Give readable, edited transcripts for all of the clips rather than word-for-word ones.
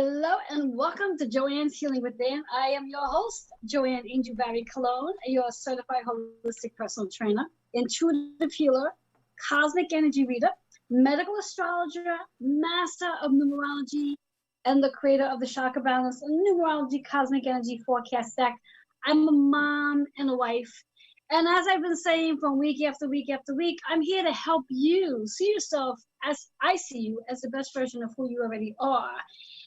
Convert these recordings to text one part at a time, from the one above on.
Hello and welcome to Joanne's Healing Within. I am your host, Joanne Angel Barry Cologne, your certified holistic personal trainer, intuitive healer, cosmic energy reader, medical astrologer, master of numerology, and the creator of the Chakra Balance and Numerology Cosmic Energy Forecast deck. I'm a mom and a wife. And as I've been saying from week after week after week, I'm here to help you see yourself as I see you as the best version of who you already are.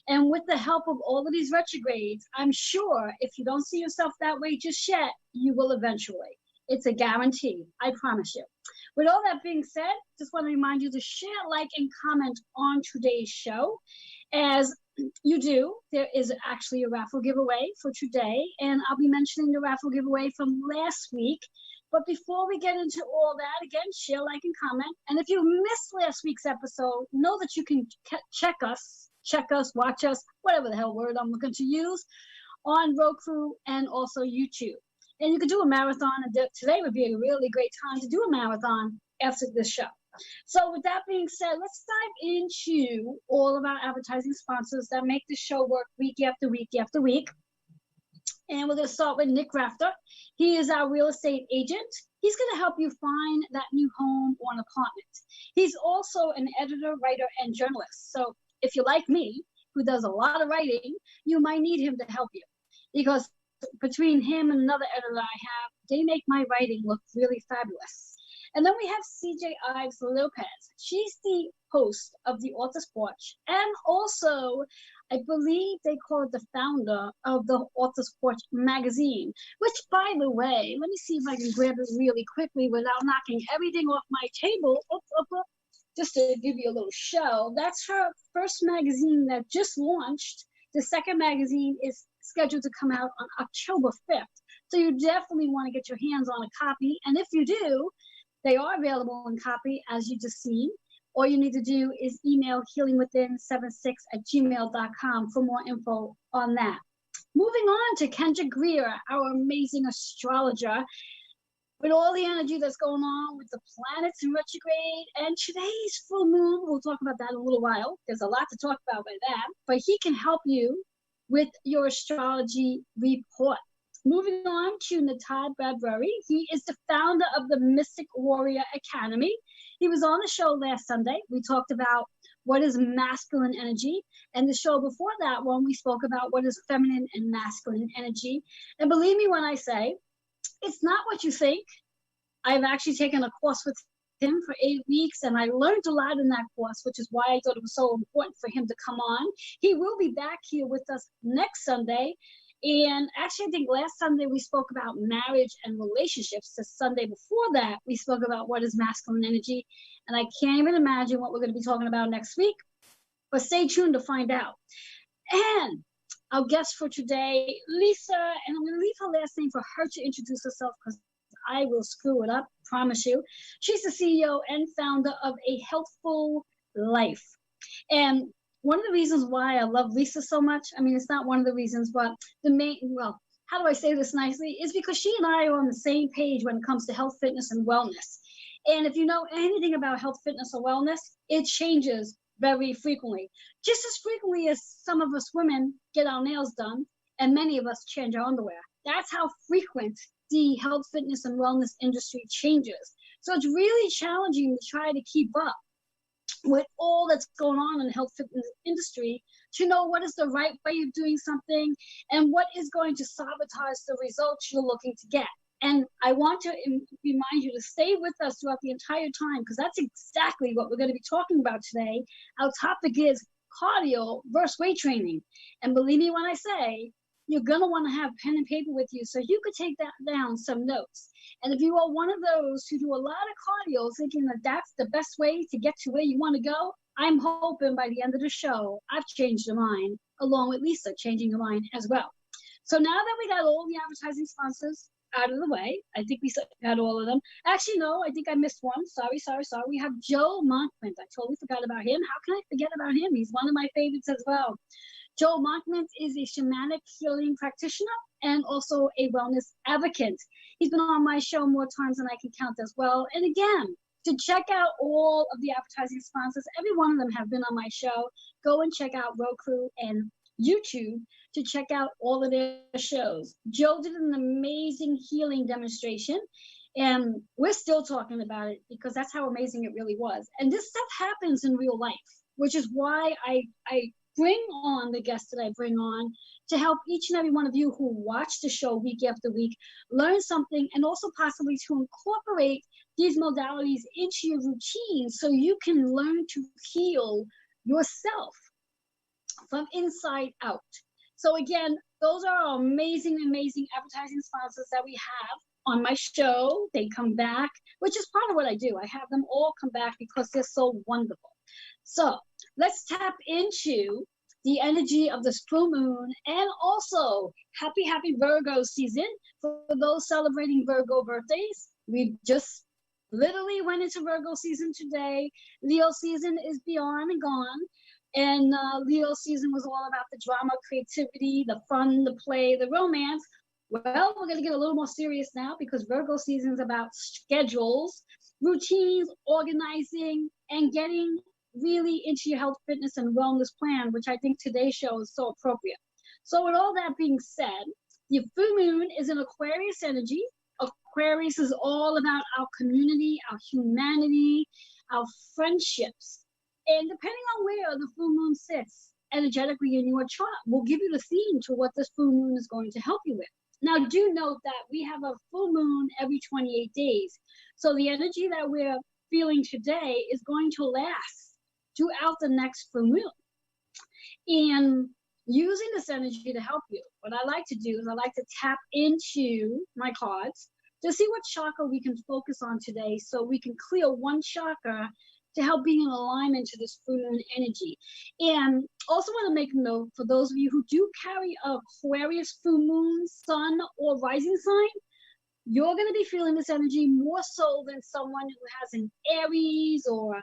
And with the help of all of these retrogrades, I'm sure if you don't see yourself that way just yet, you will eventually. It's a guarantee. I promise you. With all that being said, just want to remind you to share, like, and comment on today's show. As you do, there is actually a raffle giveaway for today, and I'll be mentioning the raffle giveaway from last week. But before we get into all that, again, share, like, and comment. And if you missed last week's episode, know that you can check us, watch us, whatever the hell word I'm looking to use, on Roku and also YouTube. And you can do a marathon, and today would be a really great time to do a marathon after this show. So with that being said, let's dive into all of our advertising sponsors that make the show work week after week after week. And we're going to start with Nick Rafter. He is our real estate agent. He's going to help you find that new home or an apartment. He's also an editor, writer, and journalist. So if you're like me, who does a lot of writing, you might need him to help you. Because between him and another editor I have, they make my writing look really fabulous. And then we have CJ Ives Lopez. She's the host of the Author's Porch, and also, I believe they call it the founder of the Author's Porch magazine, which, by the way, let me see if I can grab it really quickly without knocking everything off my table. Just to give you a little show. That's her first magazine that just launched. The second magazine is scheduled to come out on October 5th. So you definitely want to get your hands on a copy. And if you do, they are available in copy, as you just seen. All you need to do is email healingwithin76@gmail.com for more info on that. Moving on to Kendra Greer, our amazing astrologer. With all the energy that's going on with the planets in retrograde and today's full moon, we'll talk about that in a little while. There's a lot to talk about by that, but he can help you with your astrology report. Moving on to Natad Bradbury. He is the founder of the Mystic Warrior Academy. He was on the show last Sunday. We talked about what is masculine energy. And the show before that one, we spoke about what is feminine and masculine energy. And believe me when I say, it's not what you think. I've actually taken a course with him for 8 weeks, and I learned a lot in that course, which is why I thought it was so important for him to come on. He will be back here with us next Sunday. And actually, I think last Sunday we spoke about marriage and relationships. The Sunday before that, we spoke about what is masculine energy. And I can't even imagine what we're going to be talking about next week. But stay tuned to find out. And our guest for today, Lisa, and I'm going to leave her last name for her to introduce herself because I will screw it up, promise you. She's the CEO and founder of A Healthful Life. And one of the reasons why I love Lisa so much, I mean, it's not one of the reasons, but how do I say this nicely, is because she and I are on the same page when it comes to health, fitness, and wellness. And if you know anything about health, fitness, or wellness, it changes very frequently. Just as frequently as some of us women get our nails done, and many of us change our underwear. That's how frequent the health, fitness, and wellness industry changes. So it's really challenging to try to keep up with all that's going on in the health fitness industry to know what is the right way of doing something and what is going to sabotage the results you're looking to get. And I want to remind you to stay with us throughout the entire time because that's exactly what we're going to be talking about today. Our topic is cardio versus weight training. And believe me when I say, you're going to want to have pen and paper with you so you could take that down some notes. And if you are one of those who do a lot of cardio thinking that that's the best way to get to where you want to go, I'm hoping by the end of the show, I've changed your mind, along with Lisa changing your mind as well. So now that we got all the advertising sponsors out of the way, I think we got all of them. Actually, no, I think I missed one. Sorry. We have Joe Monkman. I totally forgot about him. How can I forget about him? He's one of my favorites as well. Joe Monkman is a shamanic healing practitioner and also a wellness advocate. He's been on my show more times than I can count as well. And again, to check out all of the advertising sponsors, every one of them have been on my show. Go and check out Roku and YouTube to check out all of their shows. Joe did an amazing healing demonstration, and we're still talking about it because that's how amazing it really was. And this stuff happens in real life, which is why I bring on the guests that I bring on to help each and every one of you who watch the show week after week learn something, and also possibly to incorporate these modalities into your routine so you can learn to heal yourself from inside out. So again, those are our amazing, amazing advertising sponsors that we have on my show. They come back, which is part of what I do. I have them all come back because they're so wonderful. So let's tap into the energy of this full moon, and also happy Virgo season for those celebrating Virgo birthdays. We just literally went into Virgo season today. Leo season is beyond and gone. And Leo season was all about the drama, creativity, the fun, the play, the romance. Well, we're going to get a little more serious now because Virgo season is about schedules, routines, organizing, and getting really into your health, fitness, and wellness plan, which I think today's show is so appropriate. So with all that being said, the full moon is in Aquarius energy. Aquarius is all about our community, our humanity, our friendships. And depending on where the full moon sits energetically in your chart, will give you the theme to what this full moon is going to help you with. Now, do note that we have a full moon every 28 days. So the energy that we're feeling today is going to last throughout the next full moon. And using this energy to help you, what I like to do is I like to tap into my cards to see what chakra we can focus on today so we can clear one chakra to help be in alignment to this full moon energy. And also want to make a note for those of you who do carry Aquarius full moon, sun, or rising sign, you're going to be feeling this energy more so than someone who has an Aries or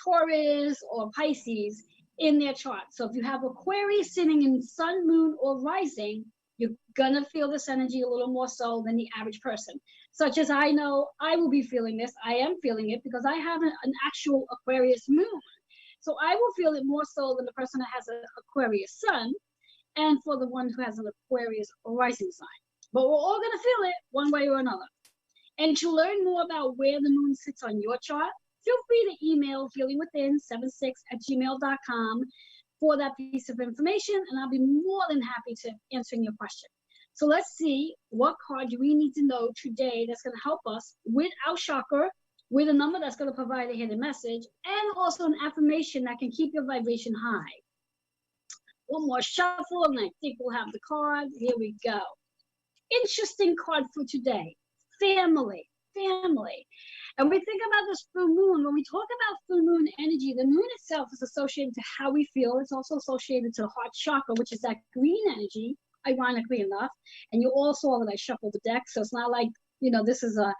Taurus or Pisces in their chart. So if you have Aquarius sitting in sun, moon, or rising, you're gonna feel this energy a little more so than the average person. Such as I know I will be feeling this. I am feeling it because I have an actual Aquarius moon. So I will feel it more so than the person that has an Aquarius sun, and for the one who has an Aquarius rising sign. But we're all gonna feel it one way or another. And to learn more about where the moon sits on your chart, feel free to email healingwithin76@gmail.com for that piece of information, and I'll be more than happy to answering your question. So let's see, what card do we need to know today that's going to help us with our chakra, with a number that's going to provide a hidden message, and also an affirmation that can keep your vibration high. One more shuffle, and I think we'll have the card. Here we go. Interesting card for today. Family. And we think about this full moon. When we talk about full moon energy, the moon itself is associated to how we feel. It's also associated to the heart chakra, which is that green energy, ironically enough. And you all saw that I shuffled the deck, so it's not like, this is a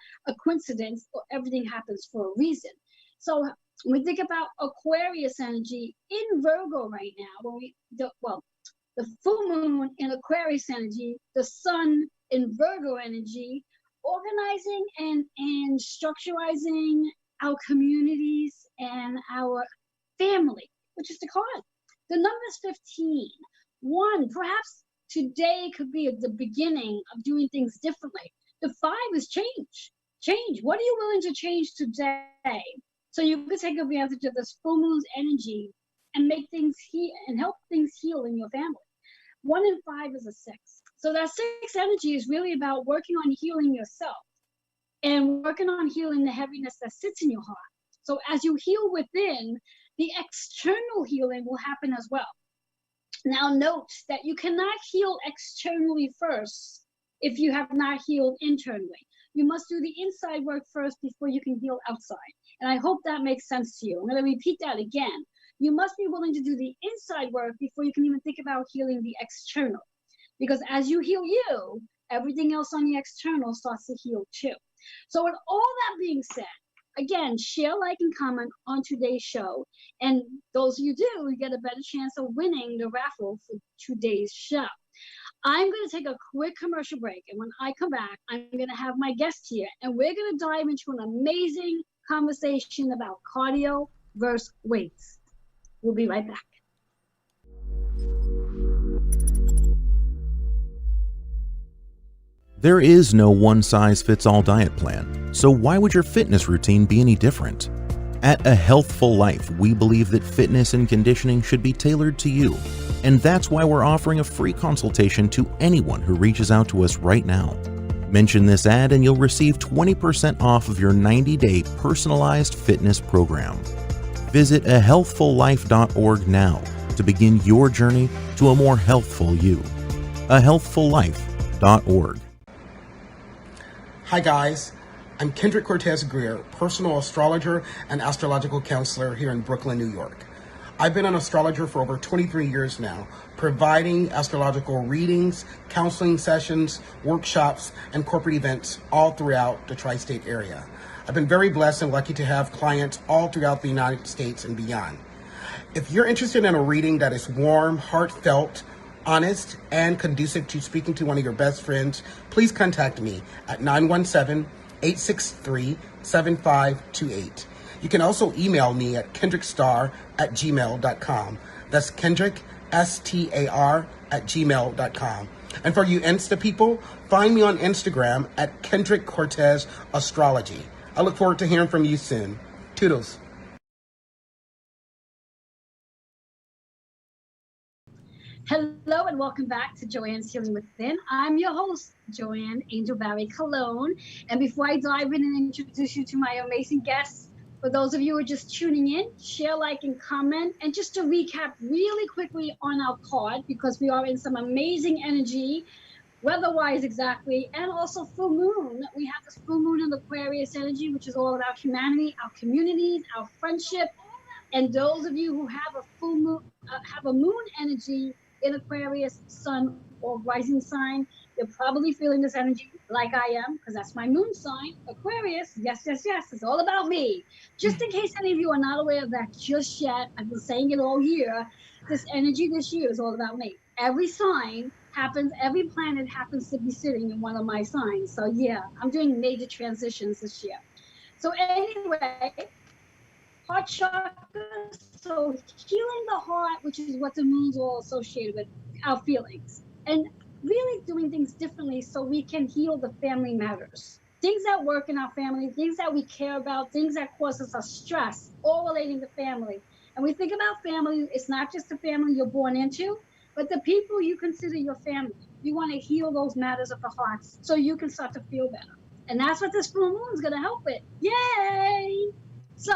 coincidence, or everything happens for a reason. So when we think about Aquarius energy in Virgo right now, the full moon in Aquarius energy, the sun in Virgo energy, organizing and structurizing our communities and our family, which is the card. The number is 15. One, perhaps today could be the beginning of doing things differently. The 5 is change. Change. What are you willing to change today so you can take advantage of this full moon's energy and make things heal and help things heal in your family? 1 and 5 is a 6. So that 6 energy is really about working on healing yourself and working on healing the heaviness that sits in your heart. So as you heal within, the external healing will happen as well. Now note that you cannot heal externally first if you have not healed internally. You must do the inside work first before you can heal outside. And I hope that makes sense to you. I'm going to repeat that again. You must be willing to do the inside work before you can even think about healing the external. Because as you heal you, everything else on the external starts to heal too. So with all that being said, again, share, like, and comment on today's show. And those of you do, you get a better chance of winning the raffle for today's show. I'm going to take a quick commercial break. And when I come back, I'm going to have my guest here. And we're going to dive into an amazing conversation about cardio versus weights. We'll be right back. There is no one-size-fits-all diet plan, so why would your fitness routine be any different? At A Healthful Life, we believe that fitness and conditioning should be tailored to you, and that's why we're offering a free consultation to anyone who reaches out to us right now. Mention this ad and you'll receive 20% off of your 90-day personalized fitness program. Visit ahealthfullife.org now to begin your journey to a more healthful you. ahealthfullife.org. Hi guys, I'm Kendrick Cortez Greer, personal astrologer and astrological counselor here in Brooklyn, New York. I've been an astrologer for over 23 years now, providing astrological readings, counseling sessions, workshops, and corporate events all throughout the tri-state area. I've been very blessed and lucky to have clients all throughout the United States and beyond. If you're interested in a reading that is warm, heartfelt, honest, and conducive to speaking to one of your best friends, please contact me at 917-863-7528. You can also email me at kendrickstar@gmail.com. That's Kendrick, STAR@gmail.com. And for you Insta people, find me on Instagram at Kendrick Cortez Astrology. I look forward to hearing from you soon. Toodles. Hello and welcome back to Joanne's Healing Within. I'm your host, Joanne Angel Barry Cologne. And before I dive in and introduce you to my amazing guests, for those of you who are just tuning in, share, like, and comment. And just to recap really quickly on our card, because we are in some amazing energy, weather-wise exactly, and also full moon. We have this full moon in Aquarius energy, which is all about humanity, our communities, our friendship. And those of you who have a full moon, have a moon energy in Aquarius, sun or rising sign, you're probably feeling this energy like I am, because that's my moon sign, Aquarius. Yes, yes, yes, it's all about me. Just in case any of you are not aware of that just yet, I've been saying it all year, this energy this year is all about me. Every sign happens, every planet happens to be sitting in one of my signs. So yeah, I'm doing major transitions this year. So anyway, heart chakra, so healing the heart, which is what the moon's all associated with, our feelings, and really doing things differently so we can heal the family matters. Things that work in our family, things that we care about, things that cause us a stress, all relating to family. And we think about family, it's not just the family you're born into, but the people you consider your family. You want to heal those matters of the heart so you can start to feel better. And that's what this full moon is going to help with. Yay! So,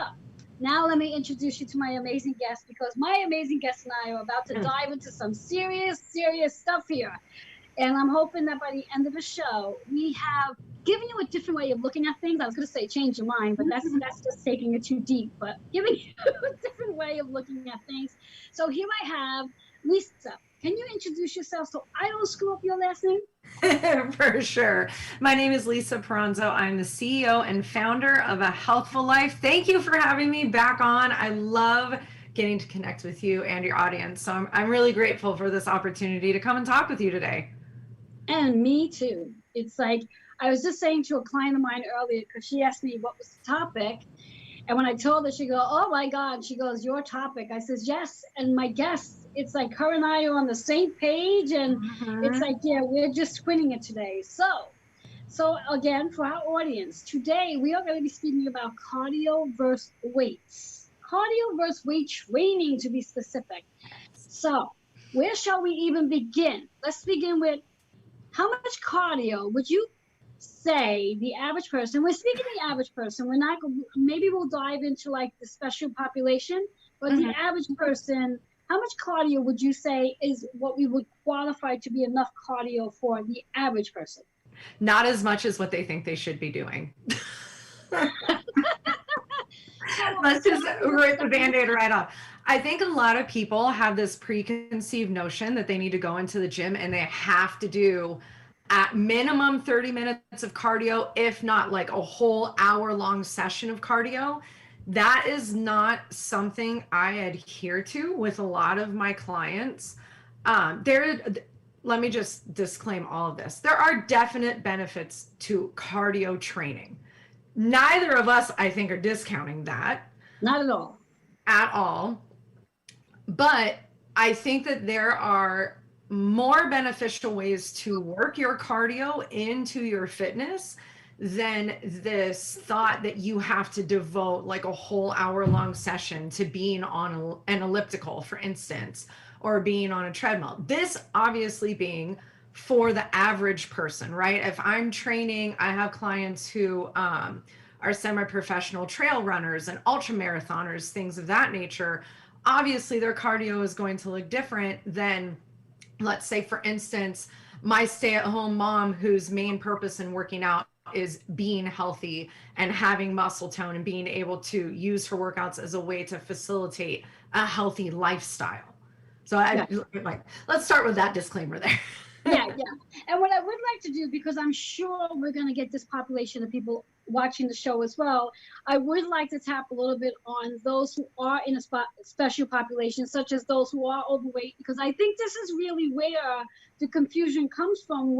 now let me introduce you to my amazing guest, because my amazing guest and I are about to dive into some serious stuff here. And I'm hoping that by the end of the show, we have given you a different way of looking at things. I was going to say change your mind, but that's just taking it too deep. But giving you a different way of looking at things. So here I have Lisa. Can you introduce yourself so I don't screw up your last name? For sure. My name is Lisa Peronzo. I'm the CEO and founder of A Healthful Life. Thank you for having me back on. I love getting to connect with you and your audience. So I'm really grateful for this opportunity to come and talk with you today. And me too. It's like, I was just saying to a client of mine earlier, because she asked me what was the topic. And when I told her, she goes, oh my God, she goes, your topic. I says, yes. And my guest, it's like her and I are on the same page. And it's like, yeah, we're just twinning it today. So again, for our audience, today we are going to be speaking about cardio versus weights. Cardio versus weight training, to be specific. So where shall we even begin? Let's begin with, how much cardio would you say the average person, we're speaking the average person, we're not, maybe we'll dive into like the special population, but the average person, how much cardio would you say is what we would qualify to be enough cardio for the average person? Not as much as what they think they should be doing. Let's just rip the Band-Aid right off. I think a lot of people have this preconceived notion that they need to go into the gym and they have to do at minimum 30 minutes of cardio, if not like a whole hour-long session of cardio. That is not something I adhere to with a lot of my clients. Let me just disclaim all of this. There are definite benefits to cardio training. Neither of us, I think, are discounting that. Not at all. At all. But I think that there are more beneficial ways to work your cardio into your fitness than this thought that you have to devote like a whole hour-long session to being on an elliptical, for instance, or being on a treadmill. This obviously being for the average person, right? If I'm training, I have clients who are semi-professional trail runners and ultra marathoners, things of that nature. Obviously, their cardio is going to look different than, let's say, for instance, my stay-at-home mom whose main purpose in working out is being healthy and having muscle tone and being able to use her workouts as a way to facilitate a healthy lifestyle. So let's start with that disclaimer there. Yeah. And what I would like to do, because I'm sure we're going to get this population of people watching the show as well, I would like to tap a little bit on those who are in a special population, such as those who are overweight, because I think this is really where the confusion comes from,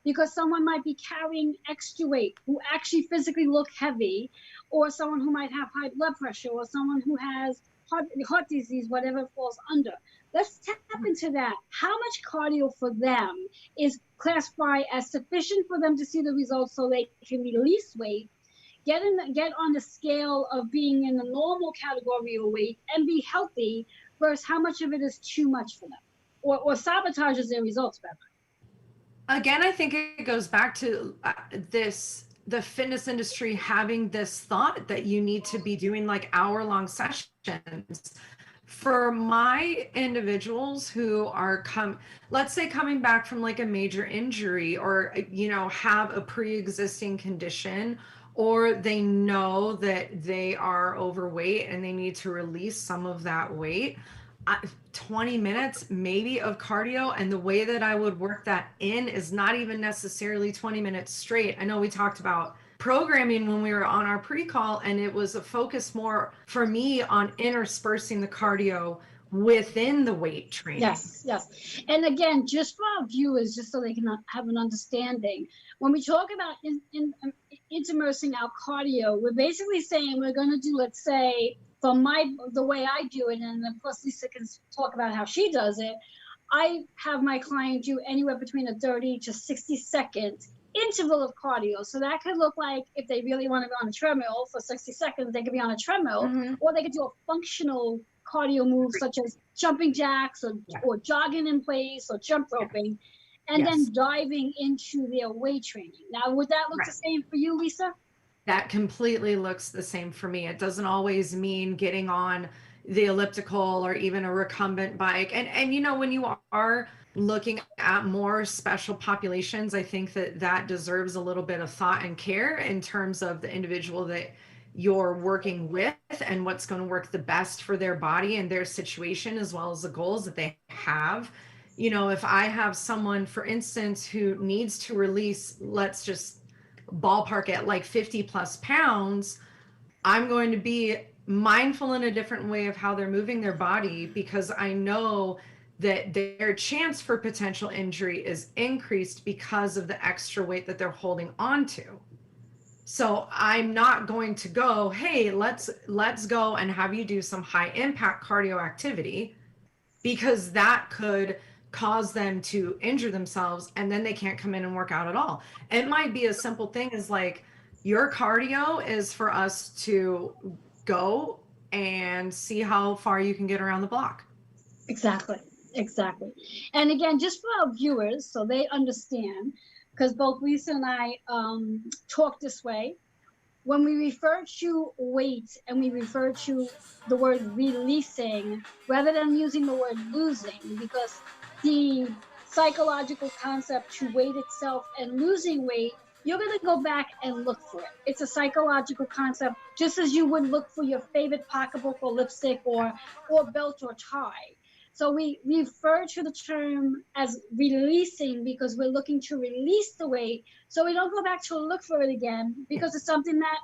because someone might be carrying extra weight who actually physically look heavy, or someone who might have high blood pressure, or someone who has heart disease, whatever falls under. Let's tap into that. How much cardio for them is classified as sufficient for them to see the results so they can release weight, get on the scale of being in the normal category of weight and be healthy, versus how much of it is too much for them or sabotages their results better? Again, I think it goes back to the fitness industry having this thought that you need to be doing like hour-long sessions. For my individuals who are let's say coming back from like a major injury, or have a pre-existing condition, or they know that they are overweight and they need to release some of that weight, 20 minutes maybe of cardio. And the way that I would work that in is not even necessarily 20 minutes straight. I know we talked about programming when we were on our pre-call, and it was a focus more for me on interspersing the cardio within the weight training. Yes. And again, just for our viewers, just so they can have an understanding, when we talk about interspersing our cardio, we're basically saying we're going to do, let's say, the way I do it, and of course Lisa can talk about how she does it, I have my client do anywhere between a 30 to 60 second interval of cardio. So that could look like, if they really want to be on a treadmill for 60 seconds, they could be on a treadmill, or they could do a functional cardio move such as jumping jacks or jogging in place or jump roping, and then diving into their weight training. Now, would that look the same for you, Lisa? That completely looks the same for me. It doesn't always mean getting on the elliptical or even a recumbent bike. And when you are looking at more special populations, I think that deserves a little bit of thought and care in terms of the individual that you're working with and what's going to work the best for their body and their situation, as well as the goals that they have. If I have someone, for instance, who needs to release, let's just ballpark at like 50 plus pounds, I'm going to be mindful in a different way of how they're moving their body, because I know that their chance for potential injury is increased because of the extra weight that they're holding on to. So I'm not going to go, hey, let's go and have you do some high impact cardio activity, because that could cause them to injure themselves and then they can't come in and work out at all. It might be a simple thing as like, your cardio is for us to go and see how far you can get around the block. Exactly. And again, just for our viewers, so they understand, because both Lisa and I talk this way, when we refer to weight and we refer to the word releasing, rather than using the word losing, because the psychological concept to weight itself and losing weight, you're going to go back and look for it. It's a psychological concept, just as you would look for your favorite pocketbook or lipstick or belt or tie. So we refer to the term as releasing because we're looking to release the weight, so we don't go back to look for it again, because it's something that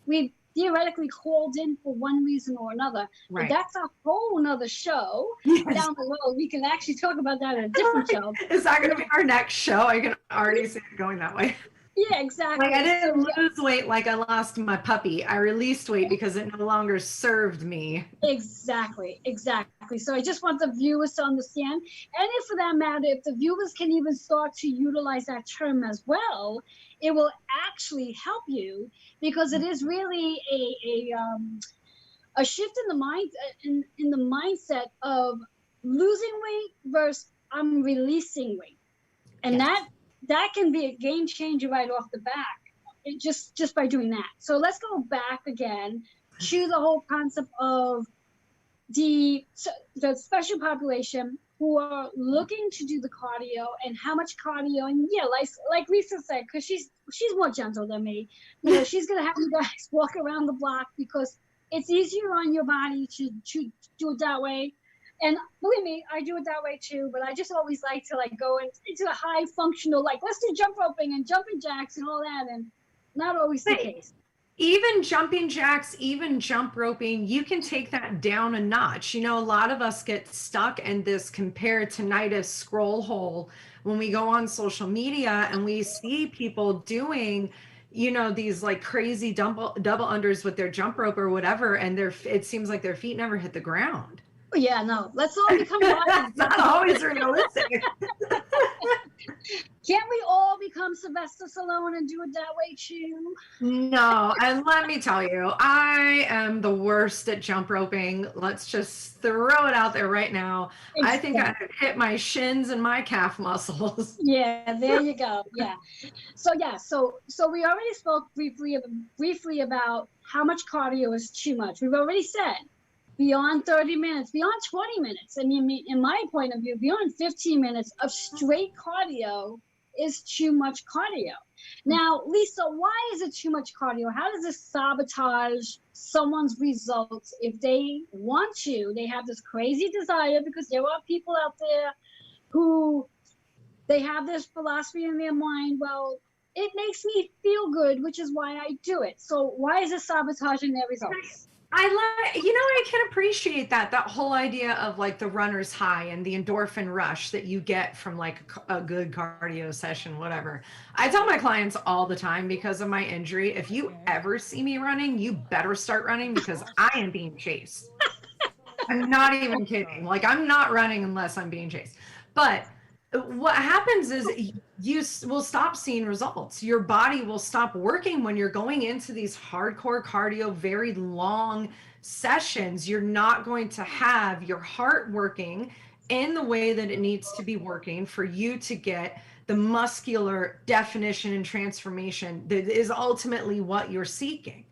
we've theoretically called in for one reason or another. Right. But that's a whole nother show down the road. We can actually talk about that in a different show. Is that going to be our next show? I can already see it going that way. Yeah, exactly. Like I didn't So, lose weight like I lost my puppy. I released weight because it no longer served me. exactly, exactly. So I just want the viewers to understand, and if for that matter, if the viewers can even start to utilize that term as well, it will actually help you because it is really a shift in the mind in the mindset of losing weight versus I'm releasing weight, and Yes. that can be a game changer right off the bat. Just by doing that. So let's go back again to the whole concept of the special population who are looking to do the cardio and how much cardio. And yeah, like Lisa said, because she's more gentle than me, she's gonna have you guys walk around the block because it's easier on your body to do it that way. And believe me, I do it that way too, but I just always like to like go into a high functional, like let's do jump roping and jumping jacks and all that, and not always the case. Even jumping jacks, even jump roping, you can take that down a notch. A lot of us get stuck in this comparisonitis scroll hole when we go on social media and we see people doing, these like crazy double unders with their jump rope or whatever, and it seems like their feet never hit the ground. Yeah, no, let's all become That's not always realistic. Can't we all become Sylvester Stallone and do it that way too? No, and let me tell you, I am the worst at jump roping. Let's just throw it out there right now. I think I have hit my shins and my calf muscles. Yeah, there you go. Yeah. So we already spoke briefly about how much cardio is too much. We've already said beyond 30 minutes, beyond 20 minutes. I mean, in my point of view, beyond 15 minutes of straight cardio is too much cardio. Now, Lisa, why is it too much cardio? How does this sabotage someone's results if they want to? They have this crazy desire because there are people out there who they have this philosophy in their mind. Well, it makes me feel good, which is why I do it. So why is it sabotaging their results? I can appreciate that whole idea of like the runner's high and the endorphin rush that you get from like a good cardio session, whatever. I tell my clients all the time because of my injury, if you ever see me running, you better start running because I am being chased. I'm not even kidding. Like I'm not running unless I'm being chased. But what happens is you will stop seeing results. Your body will stop working when you're going into these hardcore cardio, very long sessions. You're not going to have your heart working in the way that it needs to be working for you to get the muscular definition and transformation that is ultimately what you're seeking.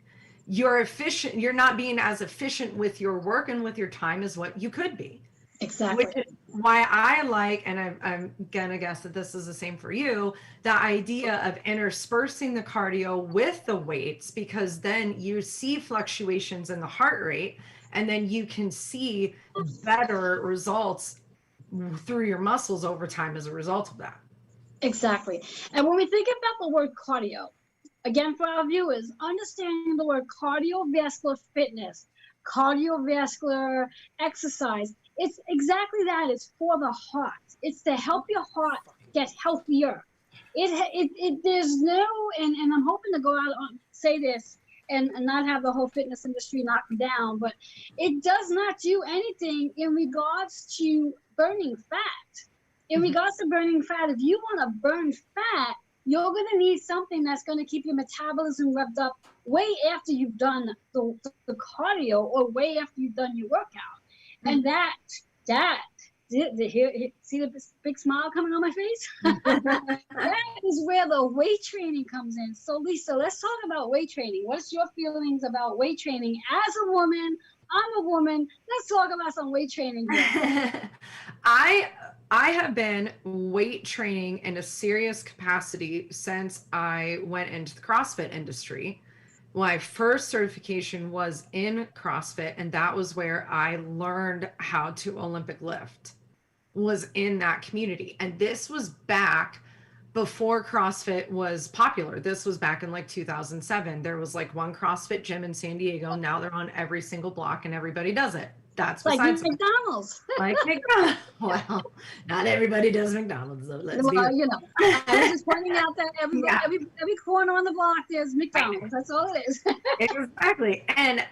You're not being as efficient with your work and with your time as what you could be. Exactly. Which is why I like, and I'm gonna guess that this is the same for you, the idea of interspersing the cardio with the weights, because then you see fluctuations in the heart rate, and then you can see better results through your muscles over time as a result of that. Exactly. And when we think about the word cardio, again, for our viewers, understanding the word cardiovascular fitness, cardiovascular exercise, it's exactly that. It's for the heart. It's to help your heart get healthier. There's no, and I'm hoping to go out and say this and not have the whole fitness industry knock me down, but it does not do anything in regards to burning fat. In regards to burning fat, if you want to burn fat, you're going to need something that's going to keep your metabolism revved up way after you've done the cardio or way after you've done your workout. And see the big smile coming on my face? That is where the weight training comes in. So Lisa, let's talk about weight training. What's your feelings about weight training as a woman? I'm a woman. Let's talk about some weight training. I have been weight training in a serious capacity since I went into the CrossFit industry. My first certification was in CrossFit, and that was where I learned how to Olympic lift, was in that community. And this was back before CrossFit was popular. This was back in like 2007. There was like one CrossFit gym in San Diego. Now they're on every single block and everybody does it. that's Like besides McDonald's. like McDonald's. Well, not everybody does McDonald's though. Let's be Well, real. I was just pointing out that Yeah. every corner on the block there's McDonald's. That's all it is. Exactly. And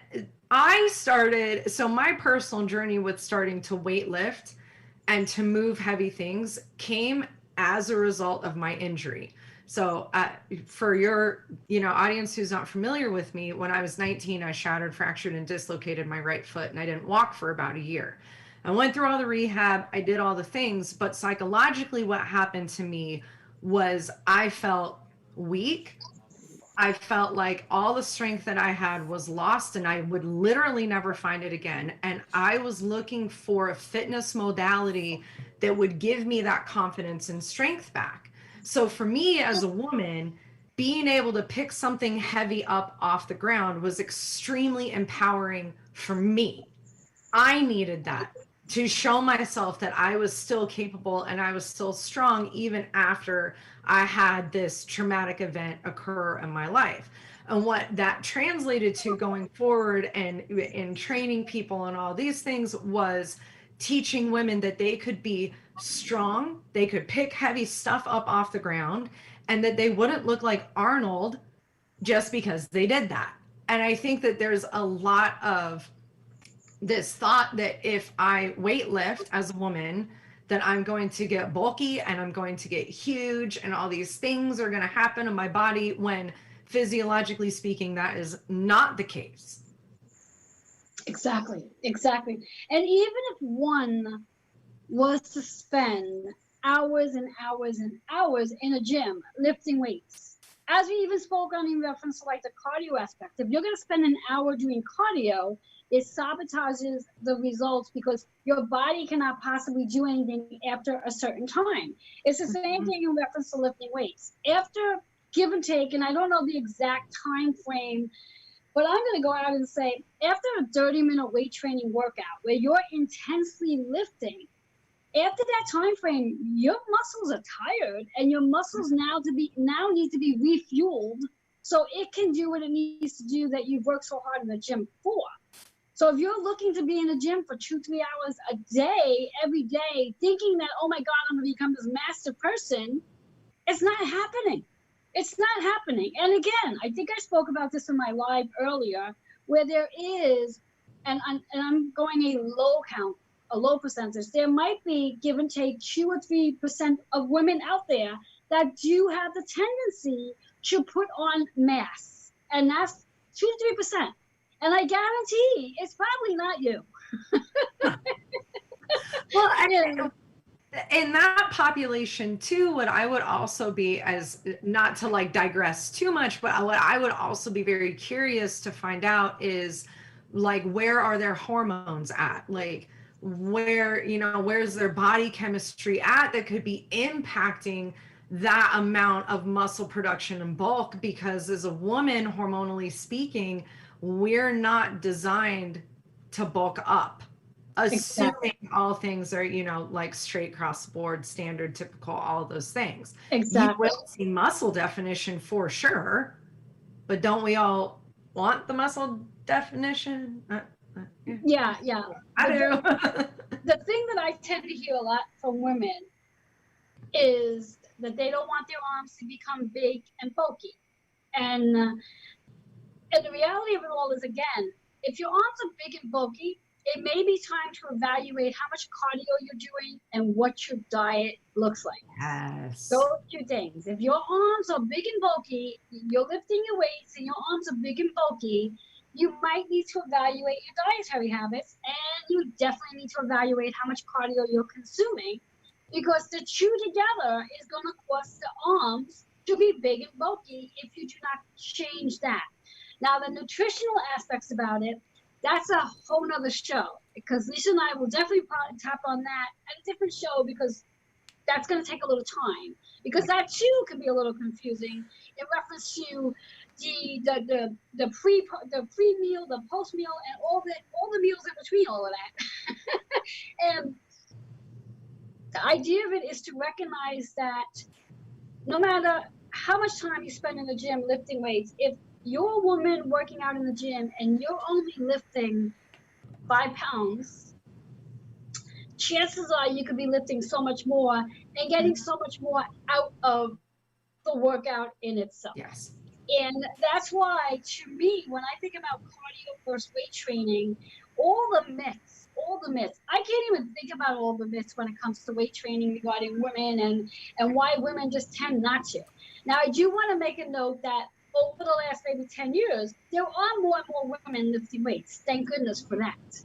I started, so my personal journey with starting to weight lift and to move heavy things came as a result of my injury. So for your, audience who's not familiar with me, when I was 19, I shattered, fractured, and dislocated my right foot, and I didn't walk for about a year. I went through all the rehab, I did all the things, but psychologically what happened to me was I felt weak. I felt like all the strength that I had was lost and I would literally never find it again. And I was looking for a fitness modality that would give me that confidence and strength back. So for me as a woman, being able to pick something heavy up off the ground was extremely empowering for me. I needed that to show myself that I was still capable and I was still strong even after I had this traumatic event occur in my life. And what that translated to going forward and in training people and all these things was teaching women that they could be strong, they could pick heavy stuff up off the ground, and that they wouldn't look like Arnold just because they did that. And I think that there's a lot of this thought that if I weight lift as a woman, that I'm going to get bulky and I'm going to get huge and all these things are going to happen in my body, when physiologically speaking, that is not the case. Exactly. And even if one was to spend hours and hours and hours in a gym lifting weights, as we even spoke on in reference to like the cardio aspect, if you're going to spend an hour doing cardio, it sabotages the results because your body cannot possibly do anything after a certain time. It's the same thing in reference to lifting weights. After give and take, and I don't know the exact time frame, but I'm going to go out and say after a 30-minute weight training workout where you're intensely lifting, after that time frame, your muscles are tired and your muscles now need to be refueled so it can do what it needs to do that you've worked so hard in the gym for. So if you're looking to be in the gym for 2-3 hours a day, every day, thinking that, oh my God, I'm going to become this master person, it's not happening. It's not happening. And again, I think I spoke about this in my live earlier, where there is, and I'm going a low percentage, there might be, give and take, 2 or 3% of women out there that do have the tendency to put on mass. And that's 2 to 3%. And I guarantee it's probably not you. Well, in that population too, what I would also be, as not to like digress too much, but what I would also be very curious to find out is like, where are their hormones at? Like where's their body chemistry at that could be impacting that amount of muscle production and bulk? Because as a woman, hormonally speaking, we're not designed to bulk up, assuming all things are, like straight across the board, standard, typical, all of those things. Exactly. You will see muscle definition for sure, but don't we all want the muscle definition? Yeah. I do. The thing that I tend to hear a lot from women is that they don't want their arms to become big and bulky. And the reality of it all is, again, if your arms are big and bulky, it may be time to evaluate how much cardio you're doing and what your diet looks like. Yes. Those 2 things. If your arms are big and bulky, you're lifting your weights and your arms are big and bulky, you might need to evaluate your dietary habits, and you definitely need to evaluate how much cardio you're consuming, because the 2 together is going to cause the arms to be big and bulky if you do not change that. Now, the nutritional aspects about it, that's a whole nother show, because Lisa and I will definitely tap on that at a different show, because that's going to take a little time, because that too could be a little confusing in reference to the pre-meal, the post-meal, and all the meals in between all of that. And the idea of it is to recognize that no matter how much time you spend in the gym lifting weights, if you're a woman working out in the gym and you're only lifting 5 pounds, chances are you could be lifting so much more and getting so much more out of the workout in itself. Yes. And that's why, to me, when I think about cardio versus weight training, all the myths, I can't even think about all the myths when it comes to weight training regarding women and why women just tend not to. Now, I do want to make a note that over the last maybe 10 years, there are more and more women lifting weights. Thank goodness for that.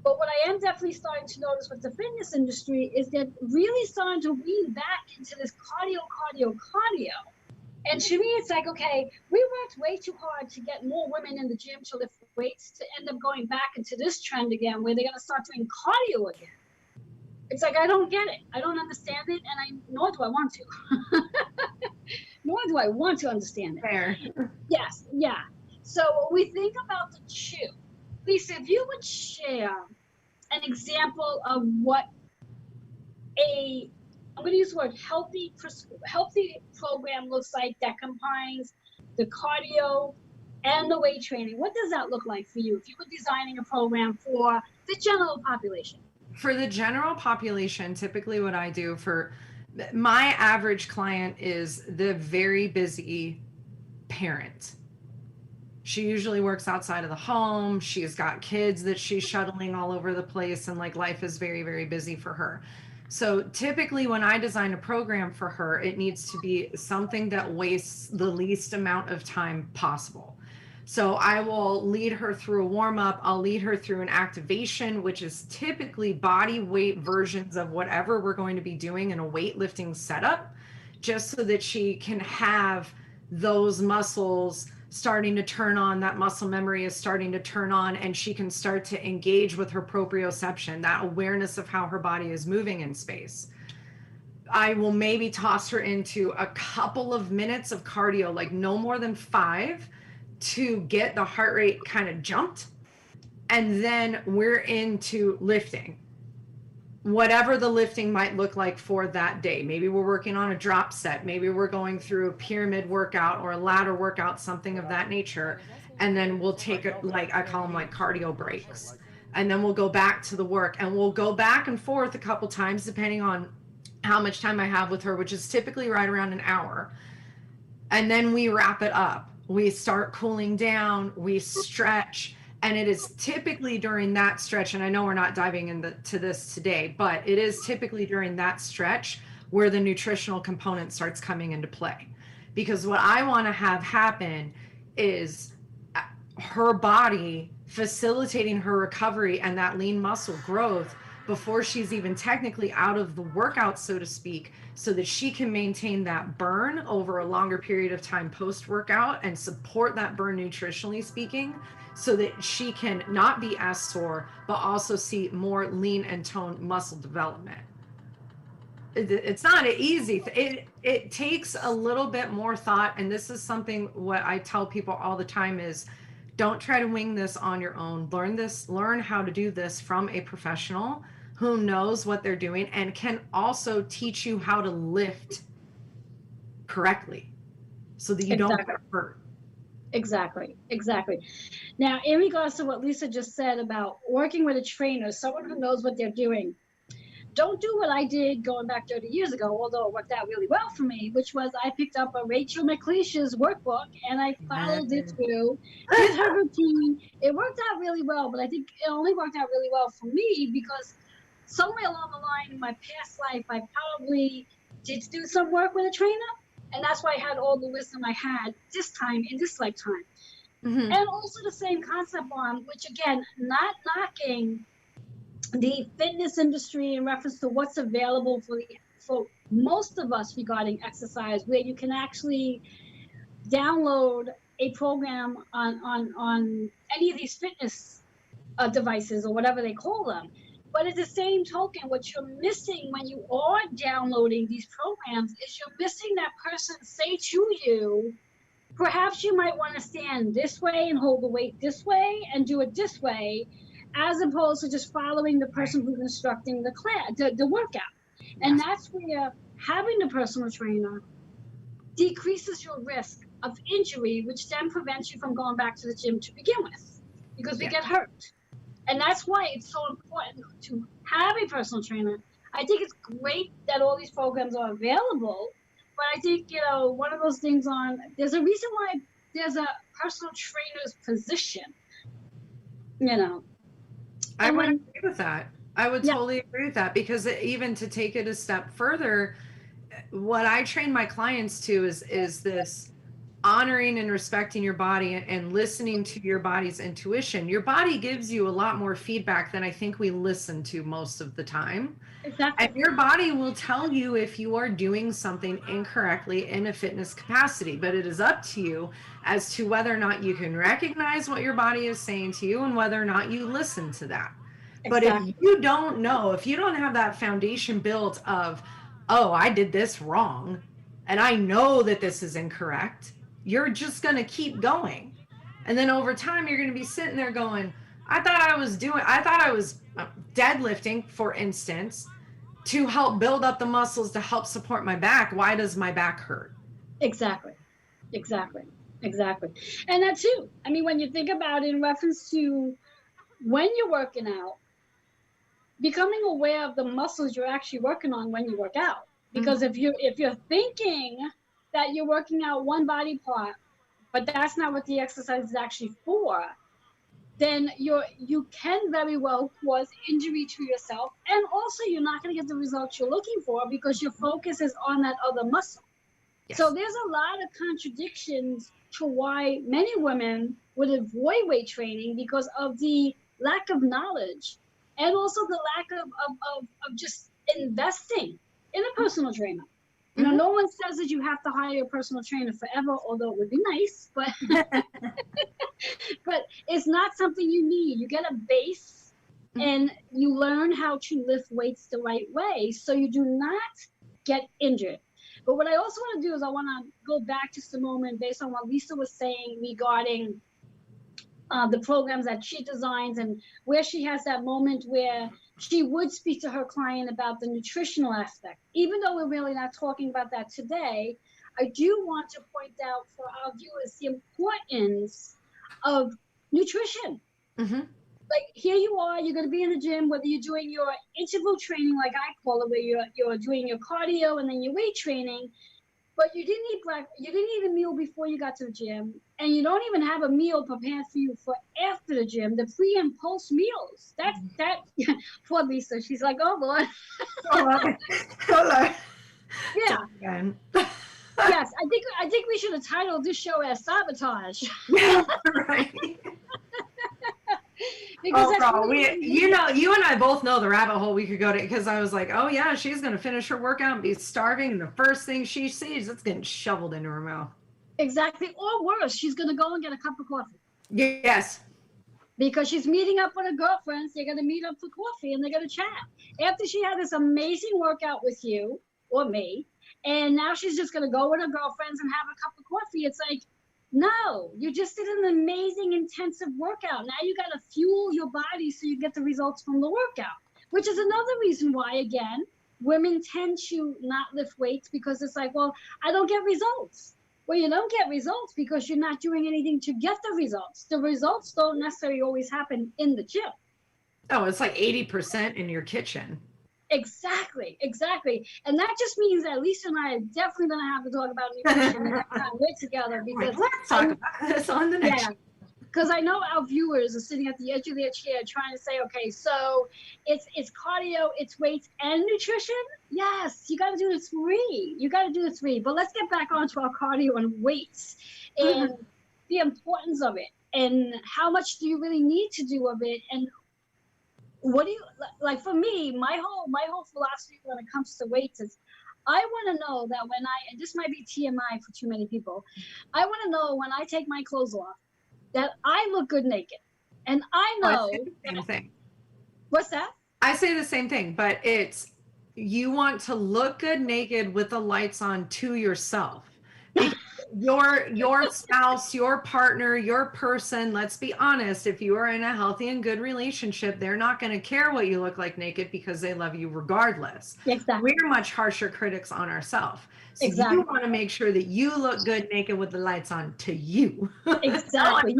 But what I am definitely starting to notice with the fitness industry is that really starting to wean back into this cardio. And to me, it's like, okay, we worked way too hard to get more women in the gym to lift weights to end up going back into this trend again, where they're going to start doing cardio again. It's like, I don't get it. I don't understand it, and nor do I want to. Nor do I want to understand it. Fair. Yes, yeah. So when we think about the chew, Lisa, if you would share an example of what I'm going to use the word healthy program looks like that combines the cardio and the weight training. What does that look like for you if you were designing a program for the general population? For the general population, typically what I do for my average client is the very busy parent. She usually works outside of the home. She's got kids that she's shuttling all over the place, and like life is very, very busy for her. So typically when I design a program for her, it needs to be something that wastes the least amount of time possible. So I will lead her through a warm up. I'll lead her through an activation, which is typically body weight versions of whatever we're going to be doing in a weightlifting setup, just so that she can have those muscles starting to turn on, that muscle memory is starting to turn on, and she can start to engage with her proprioception, that awareness of how her body is moving in space. I will maybe toss her into a couple of minutes of cardio, like no more than 5, to get the heart rate kind of jumped. And then we're into lifting. Whatever the lifting might look like for that day. Maybe we're working on a drop set. Maybe we're going through a pyramid workout or a ladder workout, something of that nature. And then we'll take it, like I call them like cardio breaks. And then we'll go back to the work, and we'll go back and forth a couple times depending on how much time I have with her, which is typically right around an hour. And then we wrap it up. We start cooling down, we stretch. And it is typically during that stretch, and I know we're not diving into this today, but it is typically during that stretch where the nutritional component starts coming into play. Because what I want to have happen is her body facilitating her recovery and that lean muscle growth before she's even technically out of the workout, so to speak, so that she can maintain that burn over a longer period of time post-workout and support that burn nutritionally speaking, so that she can not be as sore, but also see more lean and toned muscle development. It's not an easy thing. It takes a little bit more thought. And this is something what I tell people all the time is, don't try to wing this on your own. Learn how to do this from a professional who knows what they're doing and can also teach you how to lift correctly so that you don't get hurt. Exactly. Now, in regards to what Lisa just said about working with a trainer, someone who knows what they're doing, don't do what I did going back 30 years ago, although it worked out really well for me, which was I picked up a Rachel McLeish's workbook and I followed it through, did her routine. It worked out really well, but I think it only worked out really well for me because somewhere along the line in my past life, I probably did do some work with a trainer. And that's why I had all the wisdom I had this time in this lifetime. Mm-hmm. And also the same concept on, which again, not knocking the fitness industry in reference to what's available for most of us regarding exercise, where you can actually download a program on any of these fitness devices or whatever they call them. But at the same token, what you're missing when you are downloading these programs is you're missing that person say to you, perhaps you might want to stand this way and hold the weight this way and do it this way, as opposed to just following the person who's instructing the workout. And that's where having the personal trainer decreases your risk of injury, which then prevents you from going back to the gym to begin with, because we get hurt. And that's why it's so important to have a personal trainer. I think it's great that all these programs are available, but I think, one of those things there's a reason why there's a personal trainer's position, I And would when, agree with that. I would yeah, totally agree with that, because even to take it a step further, what I train my clients to is this honoring and respecting your body and listening to your body's intuition. Your body gives you a lot more feedback than I think we listen to most of the time. exactly, And your body will tell you if you are doing something incorrectly in a fitness capacity, but it is up to you as to whether or not you can recognize what your body is saying to you and whether or not you listen to that. But if exactly, you don't know, if you don't have that foundation built of, oh, I did this wrong and I know that this is incorrect, you're just going to keep going. And then over time, you're going to be sitting there going, I thought I was deadlifting, for instance, to help build up the muscles to help support my back. Why does my back hurt? exactly, exactly, exactly. And that too. I mean, when you think about it in reference to when you're working out, becoming aware of the muscles you're actually working on when you work out. Because if you're thinking that you're working out one body part, but that's not what the exercise is actually for, then you can very well cause injury to yourself, and also you're not going to get the results you're looking for because your focus is on that other muscle. So Yes. there's a lot of contradictions to why many women would avoid weight training because of the lack of knowledge and also the lack of just investing in a personal trainer. No one says that you have to hire a personal trainer forever, although it would be nice, but but it's not something you need. You get a base and you learn how to lift weights the right way so you do not get injured. But what I also want to do is I want to go back just a moment based on what Lisa was saying regarding the programs that she designs and where she has that moment where she would speak to her client about the nutritional aspect. Even though we're really not talking about that today, I do want to point out for our viewers the importance of nutrition. Like here you are, you're going to be in the gym, whether you're doing your interval training, like I call it, where you're doing your cardio and then your weight training, but you didn't eat a meal before you got to the gym, and you don't even have a meal prepared for you for after the gym, the pre and post meals. That poor Lisa, she's like, oh Lord. Hello. Yeah. Yes, I think we should have titled this show as Sabotage. Right. Because you and I both know the rabbit hole we could go to, because I was like, oh yeah, she's going to finish her workout and be starving, and the first thing she sees, it's getting shoveled into her mouth. Exactly. Or worse, she's going to go and get a cup of coffee. Yes. Because she's meeting up with her girlfriends. They're going to meet up for coffee and they're going to chat. After she had this amazing workout with you or me, and now she's just going to go with her girlfriends and have a cup of coffee. It's like, no, you just did an amazing intensive workout. Now you got to fuel your body so you get the results from the workout, which is another reason why, again, women tend to not lift weights, because it's like, well, I don't get results. Well, you don't get results because you're not doing anything to get the results. The results don't necessarily always happen in the gym. Oh, it's like 80% in your kitchen. Exactly. And that just means that Lisa and I are definitely going to have to talk about nutrition the next time we're together, because let's talk about this on the next show. Because I know our viewers are sitting at the edge of their chair trying to say, okay, so it's cardio, it's weights, and nutrition? Yes, you got to do the three. But let's get back onto our cardio and weights and the importance of it, and how much do you really need to do of it, and what do you like? For me, my whole philosophy when it comes to weights is, I want to know that and this might be TMI for too many people, I want to know when I take my clothes off that I look good naked. And I know. I say the same thing. What's that? I say the same thing, but it's, you want to look good naked with the lights on to yourself. Your spouse, your partner, your person, let's be honest, if you are in a healthy and good relationship, they're not going to care what you look like naked because they love you regardless. Exactly. We're much harsher critics on ourselves. So exactly. You want to make sure that you look good naked with the lights on to you. Exactly.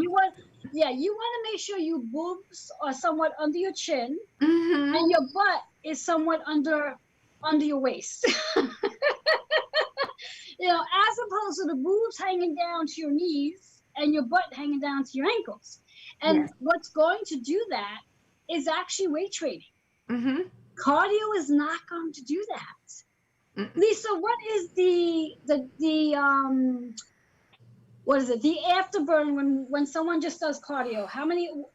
Yeah, you want to make sure your boobs are somewhat under your chin Mm-hmm. and your butt is somewhat under your waist. As opposed to the boobs hanging down to your knees and your butt hanging down to your ankles. And Yes. what's going to do that is actually weight training. Mm-hmm. Cardio is not going to do that. Mm-mm. Lisa, what is what is it? The afterburn when someone just does cardio. How do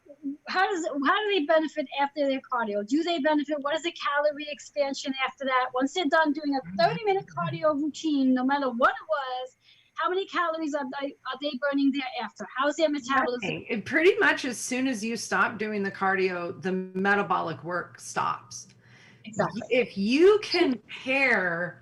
they benefit after their cardio? Do they benefit? What is the calorie expansion after that? Once they're done doing a 30-minute cardio routine, no matter what it was, how many calories are they burning thereafter? How's their metabolism? Right. And pretty much as soon as you stop doing the cardio, the metabolic work stops. Exactly. If you can pair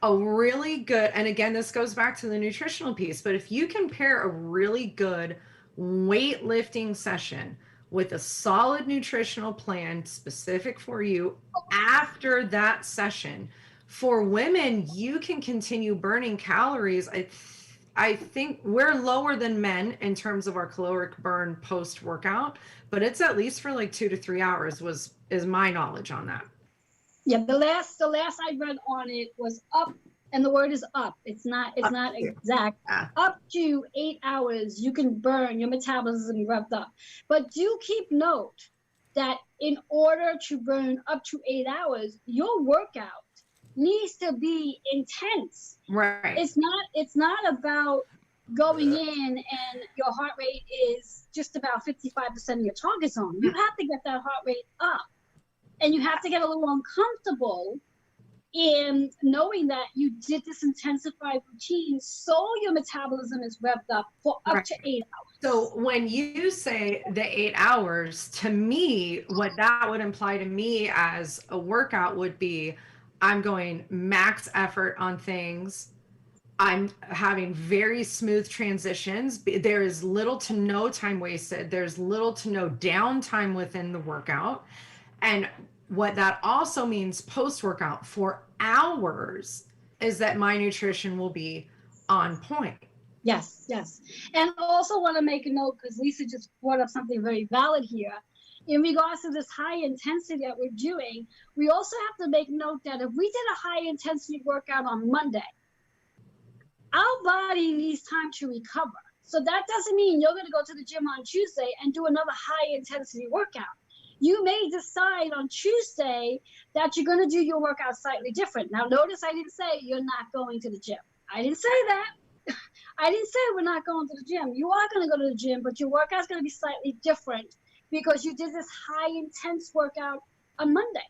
a really good, and again, this goes back to the nutritional piece, but if you can pair a really good weightlifting session with a solid nutritional plan specific for you after that session, for women, you can continue burning calories. I think we're lower than men in terms of our caloric burn post workout, but it's at least for like 2 to 3 hours is my knowledge on that. Yeah, the last I read on it was up, and the word is up. It's not exact. Yeah. Up to 8 hours, you can burn your metabolism revved up. But do keep note that in order to burn up to 8 hours, your workout needs to be intense. Right. It's not about going in and your heart rate is just about 55% of your target zone. You have to get that heart rate up. And you have to get a little uncomfortable in knowing that you did this intensified routine so your metabolism is revved up for up to 8 hours. So when you say the 8 hours, to me, what that would imply to me as a workout would be I'm going max effort on things. I'm having very smooth transitions. There is little to no time wasted. There's little to no downtime within the workout. And what that also means post-workout for hours is that my nutrition will be on point. Yes. And I also want to make a note, because Lisa just brought up something very valid here. In regards to this high intensity that we're doing, we also have to make note that if we did a high intensity workout on Monday, our body needs time to recover. So that doesn't mean you're going to go to the gym on Tuesday and do another high intensity workout. You may decide on Tuesday that you're going to do your workout slightly different. Now, notice I didn't say you're not going to the gym. I didn't say that. I didn't say we're not going to the gym. You are going to go to the gym, but your workout's going to be slightly different because you did this high intense workout on Monday.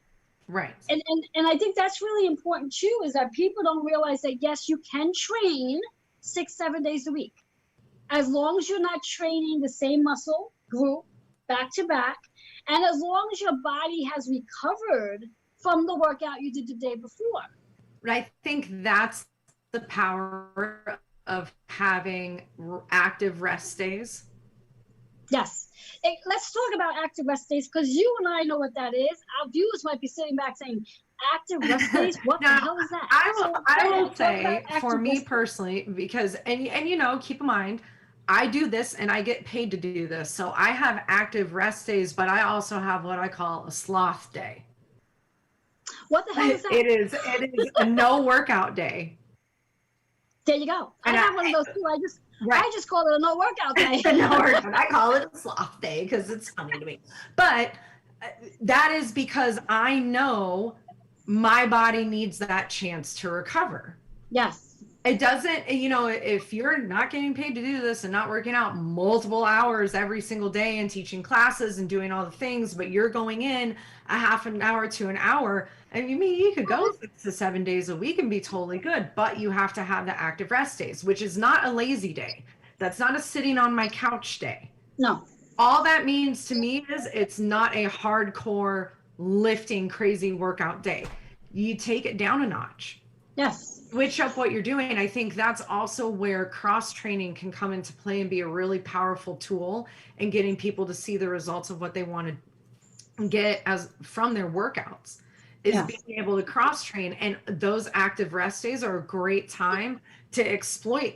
Right. And I think that's really important too, is that people don't realize that, yes, you can train 6-7 days a week. As long as you're not training the same muscle group back to back, and as long as your body has recovered from the workout you did the day before. But I think that's the power of having active rest days. Yes. Let's talk about active rest days, because you and I know what that is. Our viewers might be sitting back saying, active rest days? What the hell is that? I will say, for me personally, because, and keep in mind, I do this and I get paid to do this. So I have active rest days, but I also have what I call a sloth day. What the hell is that? It is a no workout day. There you go. I have one of those too. Right. I just call it a no workout day. No workout. I call it a sloth day because it's funny to me. But that is because I know my body needs that chance to recover. Yes. It doesn't, if you're not getting paid to do this and not working out multiple hours every single day and teaching classes and doing all the things, but you're going in a half an hour to an hour, I mean, you could go 6 to 7 days a week and be totally good, but you have to have the active rest days, which is not a lazy day. That's not a sitting on my couch day. No. All that means to me is it's not a hardcore lifting crazy workout day. You take it down a notch. Yes. Switch up what you're doing. I think that's also where cross training can come into play and be a really powerful tool in getting people to see the results of what they want to get from their workouts, is being able to cross train. And those active rest days are a great time to exploit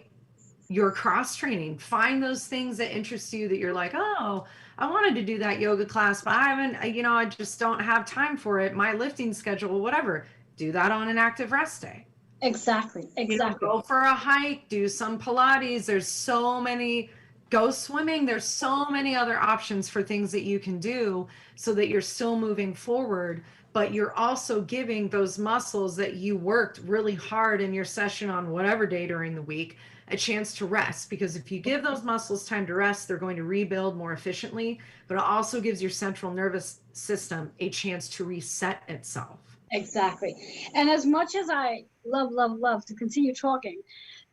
your cross training. Find those things that interest you that you're like, oh, I wanted to do that yoga class, but I haven't, I just don't have time for it. My lifting schedule, whatever. Do that on an active rest day. Exactly. Go for a hike, do some Pilates. There's so many, go swimming. There's so many other options for things that you can do so that you're still moving forward, but you're also giving those muscles that you worked really hard in your session on whatever day during the week a chance to rest. Because if you give those muscles time to rest, they're going to rebuild more efficiently, but it also gives your central nervous system a chance to reset itself. Exactly. And as much as I love to continue talking,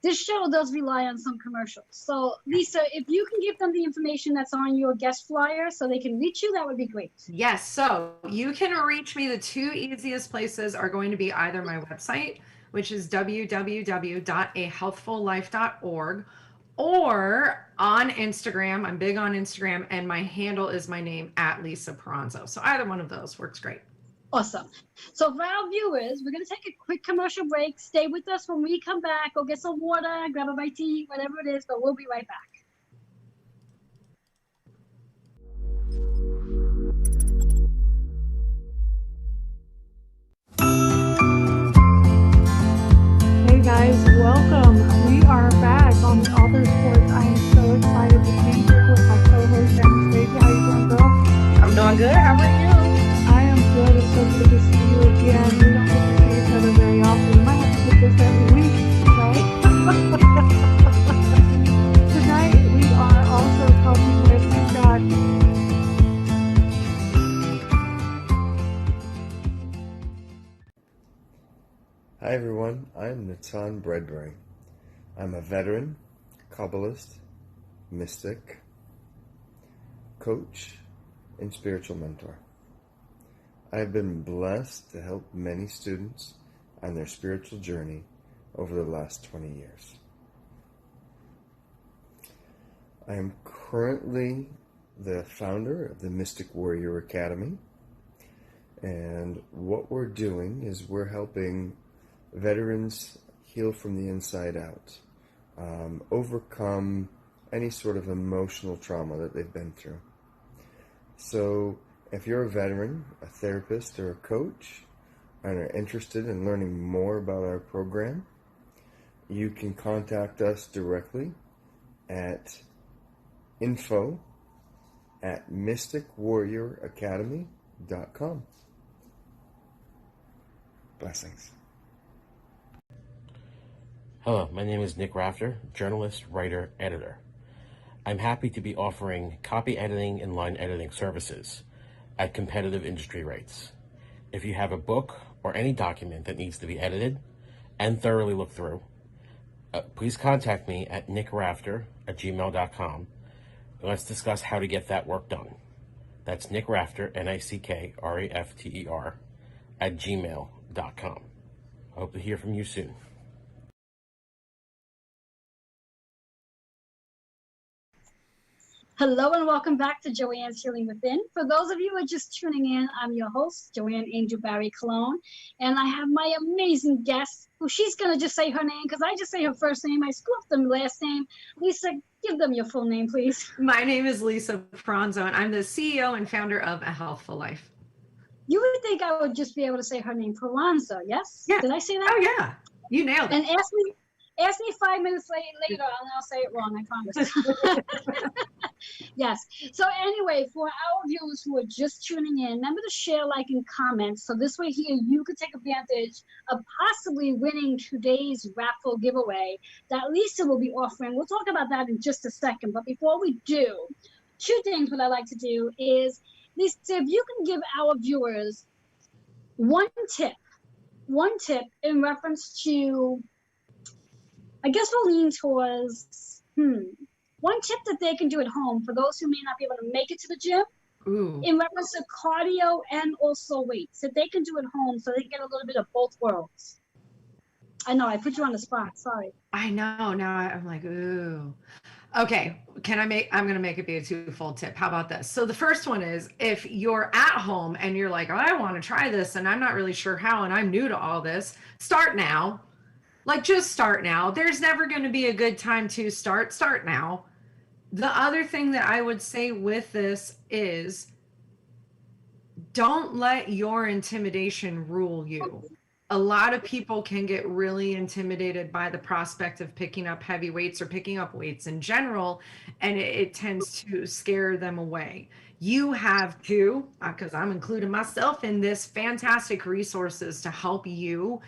this show does rely on some commercials. So, Lisa, if you can give them the information that's on your guest flyer so they can reach you, that would be great. Yes. So you can reach me. The two easiest places are going to be either my website, which is www.ahealthfullife.org, or on Instagram. I'm big on Instagram, and my handle is my name at Lisa Peranzo. So either one of those works great. Awesome. So for our viewers, we're going to take a quick commercial break. Stay with us when we come back. Go get some water, grab a bite to eat, whatever it is, but we'll be right back. Hey guys, welcome. We are back on the Author Sports. I am so excited to be here with my co-host Anastasia. How you doing, girl? I'm doing good. How are you? I am good. It's so good to see you again. We don't get to see each other very often. We might have to do this every week, right? Tonight we are also talking with Scott. Hi everyone, I'm Natan Bredbury. I'm a veteran, Kabbalist, mystic, coach, and spiritual mentor. I have been blessed to help many students on their spiritual journey over the last 20 years. I am currently the founder of the Mystic Warrior Academy, and what we're doing is we're helping veterans heal from the inside out, overcome any sort of emotional trauma that they've been through. So if you're a veteran, a therapist, or a coach, and are interested in learning more about our program, you can contact us directly at info@mysticwarrioracademy.com. Blessings. Hello, my name is Nick Rafter, journalist, writer, editor. I'm happy to be offering copy editing and line editing services at competitive industry rates. If you have a book or any document that needs to be edited and thoroughly looked through, please contact me at nickrafter@gmail.com. Let's discuss how to get that work done. That's Nick Rafter, NICKRAFTER, @gmail.com. I hope to hear from you soon. Hello and welcome back to Joanne's Healing Within. For those of you who are just tuning in, I'm your host, Joanne Angel Barry Cologne, and I have my amazing guest, who she's going to just say her name because I just say her first name. I screw up the last name. Lisa, give them your full name, please. My name is Lisa Peranzo, and I'm the CEO and founder of A Healthful Life. You would think I would just be able to say her name, Peranzo, yes? Yeah. Did I say that? Oh, yeah. You nailed it. And ask me 5 minutes later, and I'll say it wrong, I promise. Yes. So anyway, for our viewers who are just tuning in, remember to share, like, and comment. So this way here, you could take advantage of possibly winning today's raffle giveaway that Lisa will be offering. We'll talk about that in just a second. But before we do, two things what I like to do is, Lisa, if you can give our viewers one tip in reference to, I guess we'll lean towards, one tip that they can do at home for those who may not be able to make it to the gym. Ooh. In reference to cardio and also weights that they can do at home so they get a little bit of both worlds. I know I put you on the spot. Sorry. I know. Now I'm like, ooh. Okay. I'm going to make it be a twofold tip. How about this? So the first one is, if you're at home and you're like, oh, I want to try this and I'm not really sure how, and I'm new to all this, start now. Like, just start now. There's never going to be a good time to start. Start now. The other thing that I would say with this is don't let your intimidation rule you. A lot of people can get really intimidated by the prospect of picking up heavy weights or picking up weights in general, and it tends to scare them away. You have to, because I'm including myself in this, fantastic resources to help you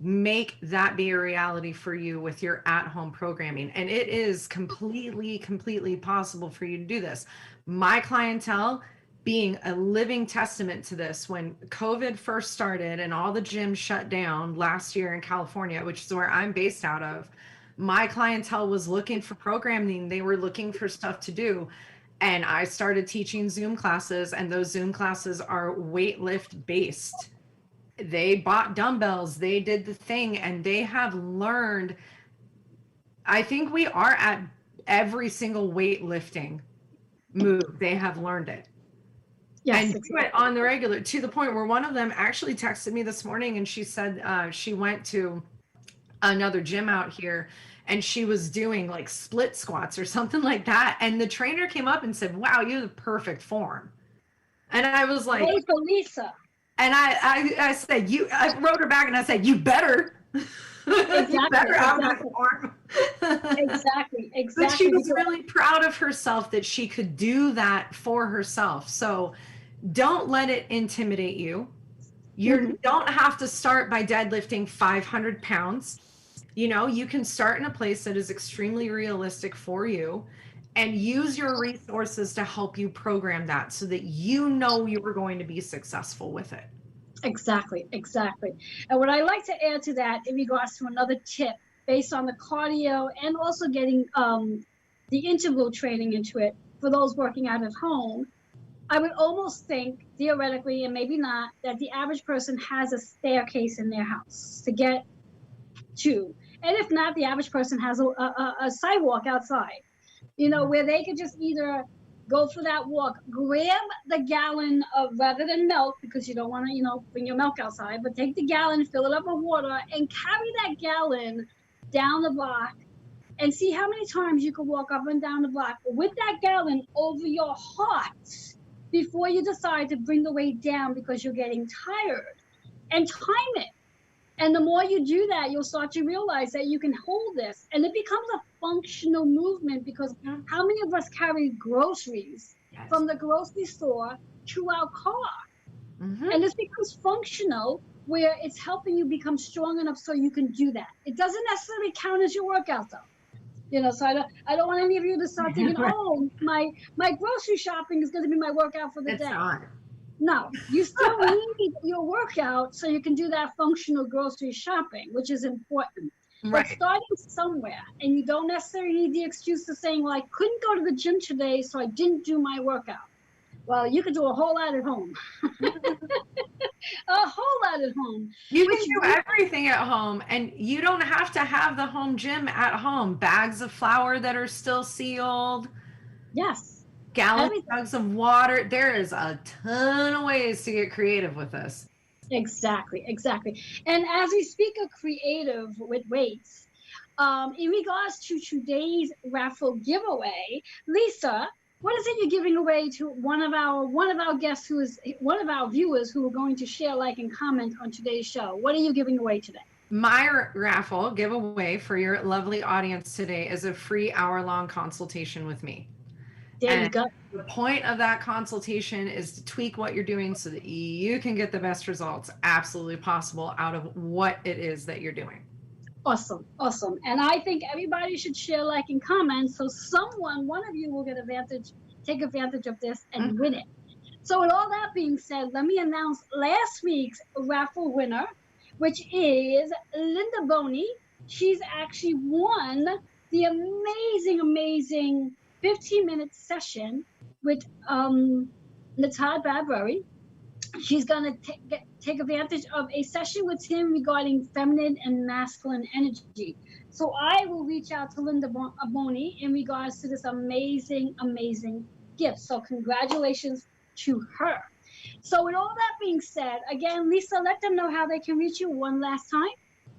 make that be a reality for you with your at-home programming. And it is completely possible for you to do this. My clientele being a living testament to this, when COVID first started and all the gyms shut down last year in California, which is where I'm based out of, my clientele was looking for programming. They were looking for stuff to do. And I started teaching Zoom classes, and those Zoom classes are weight lift based. They bought dumbbells, they did the thing, and they have learned. I think we are at every single weightlifting move. They have learned it. Yes, and exactly. Do it on the regular, to the point where one of them actually texted me this morning, and she said she went to another gym out here and she was doing like split squats or something like that. And the trainer came up and said, "Wow, you're the perfect form." And I was like, "Hey, for Lisa." And I said, I wrote her back and I said, "You better." Exactly, you better have that form. Exactly. But she was really proud of herself that she could do that for herself. So don't let it intimidate you. You don't have to start by deadlifting 500 pounds. You know, you can start in a place that is extremely realistic for you and use your resources to help you program that so that you know you are going to be successful with it. Exactly. And what I like to add to that in regards to another tip based on the cardio and also getting the interval training into it for those working out at home, I would almost think theoretically, and maybe not, that the average person has a staircase in their house to get to. And if not, the average person has a sidewalk outside, you know, where they could just either go for that walk, grab the gallon of, rather than milk, because you don't want to, you know, bring your milk outside, but take the gallon, fill it up with water, and carry that gallon down the block and see how many times you can walk up and down the block with that gallon over your heart before you decide to bring the weight down because you're getting tired, and time it. And the more you do that, you'll start to realize that you can hold this, and it becomes a functional movement, because how many of us carry groceries from the grocery store to our car? And this becomes functional, where it's helping you become strong enough so you can do that. It doesn't necessarily count as your workout though. You know, so I don't want any of you to start thinking, "Oh, my grocery shopping is going to be my workout for the day." Not. No, you still need your workout so you can do that functional grocery shopping, which is important. Right. But starting somewhere, and you don't necessarily need the excuse to saying, "Well, I couldn't go to the gym today, so I didn't do my workout." Well, you could do a whole lot at home. A whole lot at home. You can do everything at home, and you don't have to have the home gym at home. Bags of flour that are still sealed. Yes. Gallon jugs of water. There is a ton of ways to get creative with this. Exactly. And as we speak of creative with weights, in regards to today's raffle giveaway, Lisa, what is it you're giving away to one of our guests, who is one of our viewers, who are going to share, like, and comment on today's show? What are you giving away today? My raffle giveaway for your lovely audience today is a free hour-long consultation with me. There you go. The point of that consultation is to tweak what you're doing so that you can get the best results absolutely possible out of what it is that you're doing. Awesome. And I think everybody should share, like, and comment, so one of you will take advantage of this and win it. So with all that being said, let me announce last week's raffle winner, which is Linda Boney. She's actually won the amazing 15-minute session with Natai Bradbury. She's going to take advantage of a session with him regarding feminine and masculine energy. So I will reach out to Linda Boney in regards to this amazing gift. So congratulations to her. So with all that being said, again, Lisa, let them know how they can reach you one last time.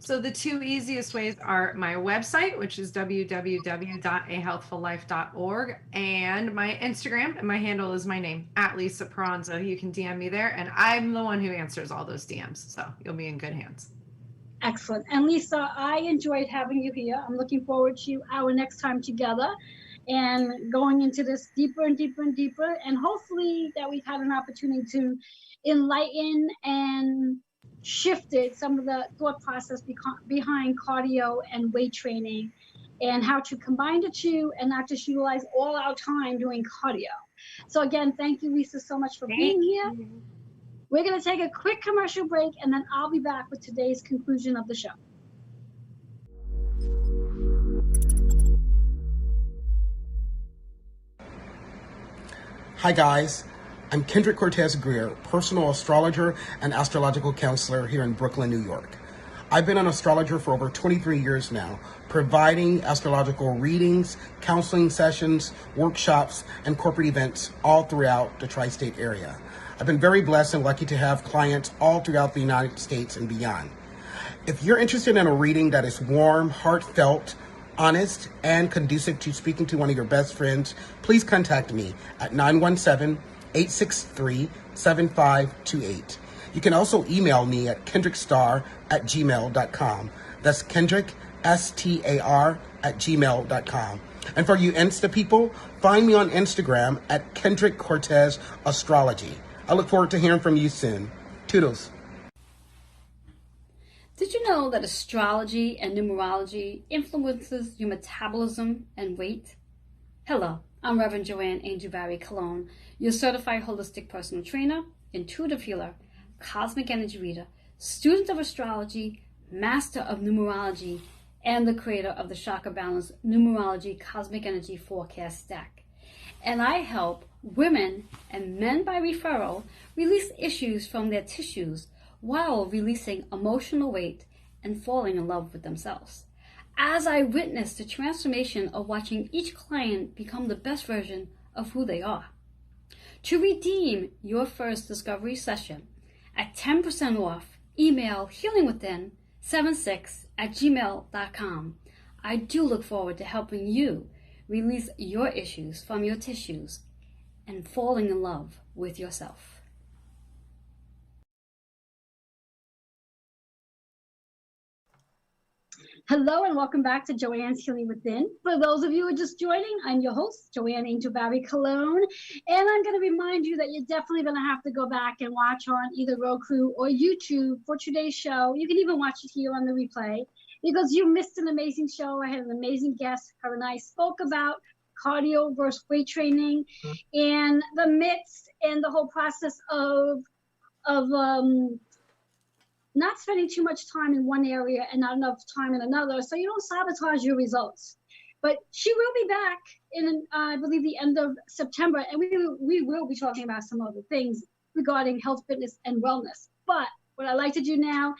So the two easiest ways are my website, which is www.ahealthfullife.org, and my Instagram, and my handle is my name, @Lisa Peranza. You can DM me there, and I'm the one who answers all those DMs, so you'll be in good hands. Excellent. And Lisa, I enjoyed having you here. I'm looking forward to our next time together and going into this deeper and deeper and deeper. And hopefully that we've had an opportunity to enlighten and shifted some of the thought process behind cardio and weight training, and how to combine the two and not just utilize all our time doing cardio. So again, thank you, Lisa, so much for being here. We're going to take a quick commercial break, and then I'll be back with today's conclusion of the show. Hi guys, I'm Kendrick Cortez Greer, personal astrologer and astrological counselor here in Brooklyn, New York. I've been an astrologer for over 23 years now, providing astrological readings, counseling sessions, workshops, and corporate events all throughout the tri-state area. I've been very blessed and lucky to have clients all throughout the United States and beyond. If you're interested in a reading that is warm, heartfelt, honest, and conducive to speaking to one of your best friends, please contact me at 917-863-7528. You can also email me at kendrickstar@gmail.com. That's Kendrick, STAR@gmail.com. And for you Insta people, find me on Instagram at Kendrick Cortez Astrology. I look forward to hearing from you soon. Toodles. Did you know that astrology and numerology influences your metabolism and weight? Hello, I'm Reverend Joanne Angel Barry Cologne, your certified holistic personal trainer, intuitive healer, cosmic energy reader, student of astrology, master of numerology, and the creator of the Chakra Balance Numerology Cosmic Energy Forecast Stack. And I help women and men by referral release issues from their tissues while releasing emotional weight and falling in love with themselves. As I witness the transformation of watching each client become the best version of who they are. To redeem your first discovery session at 10% off, email healingwithin76@gmail.com. I do look forward to helping you release your issues from your tissues and falling in love with yourself. Hello and welcome back to Joanne's Healing Within. For those of you who are just joining, I'm your host, Joanne Angel Barry Cologne, and I'm going to remind you that you're definitely going to have to go back and watch on either Roku or YouTube for today's show. You can even watch it here on the replay because you missed an amazing show. I had an amazing guest. Her and I spoke about cardio versus weight training and the myths and the whole process of not spending too much time in one area and not enough time in another, so you don't sabotage your results. But she will be back in, I believe, the end of September, and we will be talking about some other things regarding health, fitness, and wellness. But what I like to do now,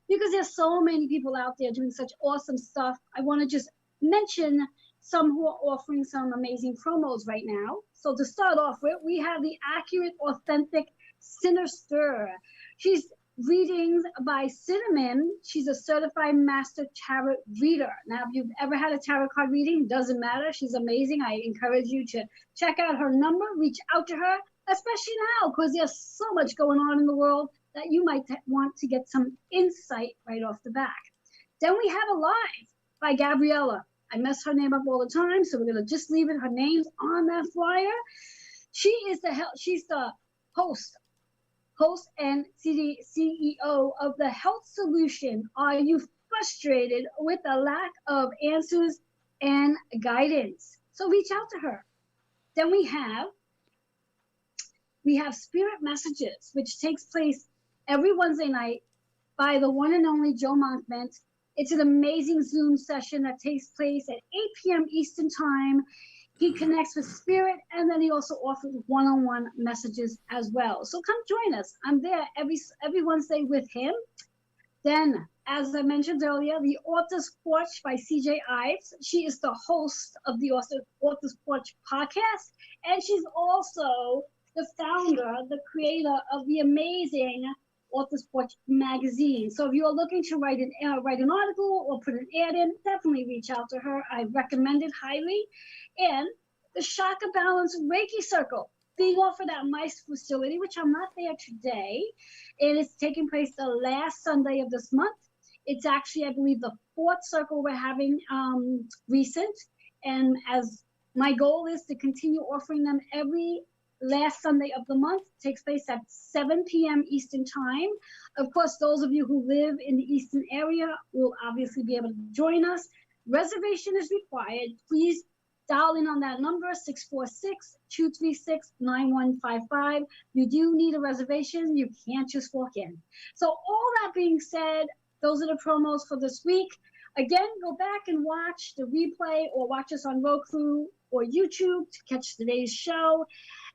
because there's so many people out there doing such awesome stuff, I want to just mention some who are offering some amazing promos right now. So to start off with, we have the Accurate, Authentic Sinister. She's readings by Cinnamon. She's a certified master tarot reader. Now, if you've ever had a tarot card reading, doesn't matter. She's amazing. I encourage you to check out her number, reach out to her, especially now, because there's so much going on in the world that you might want to get some insight right off the bat. Then we have Alive by Gabriella. I mess her name up all the time, so we're going to just leave it. Her name's on that flyer. She's the host and CEO of the Health Solution. Are you frustrated with the lack of answers and guidance? So reach out to her. Then we have Spirit Messages, which takes place every Wednesday night by the one and only Joe Monkment. It's an amazing Zoom session that takes place at 8 p.m. Eastern Time. He connects with Spirit, and then he also offers one-on-one messages as well. So come join us. I'm there every Wednesday with him. Then, as I mentioned earlier, the Author's Porch by CJ Ives. She is the host of the Author's Porch podcast, and she's also the founder, the creator of the amazing Authors Porch magazine. So if you are looking to write an article or put an ad in, definitely reach out to her. I recommend it highly. And the Chakra Balance Reiki Circle being offered at my facility, which I'm not there today. It is taking place the last Sunday of this month. It's actually, I believe, the fourth circle we're having recent. And as my goal is to continue offering them every last Sunday of the month. It takes place at 7 p.m. Eastern Time. Of course, those of you who live in the Eastern area will obviously be able to join us. Reservation is required. Please dial in on that number, 646-236-9155. You do need a reservation. You can't just walk in. So all that being said, those are the promos for this week. Again, go back and watch the replay or watch us on Roku or YouTube to catch today's show.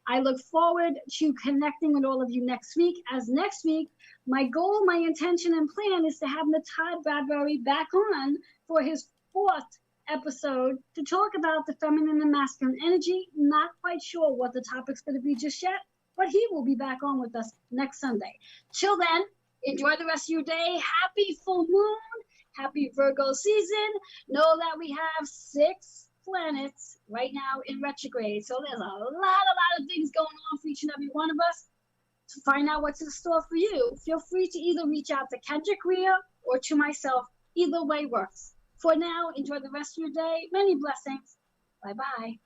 I look forward to connecting with all of you next week. As next week, my goal, my intention, and plan is to have Natai Bradbury back on for his fourth episode to talk about the feminine and masculine energy. Not quite sure what the topic's going to be just yet, but he will be back on with us next Sunday. Till then, enjoy the rest of your day. Happy full moon. Happy Virgo season. Know that we have 6 planets right now in retrograde. So there's a lot of things going on for each and every one of us. To find out what's in store for you, feel free to either reach out to Kendrick Greer or to myself. Either way works. For now, enjoy the rest of your day. Many blessings. Bye-bye.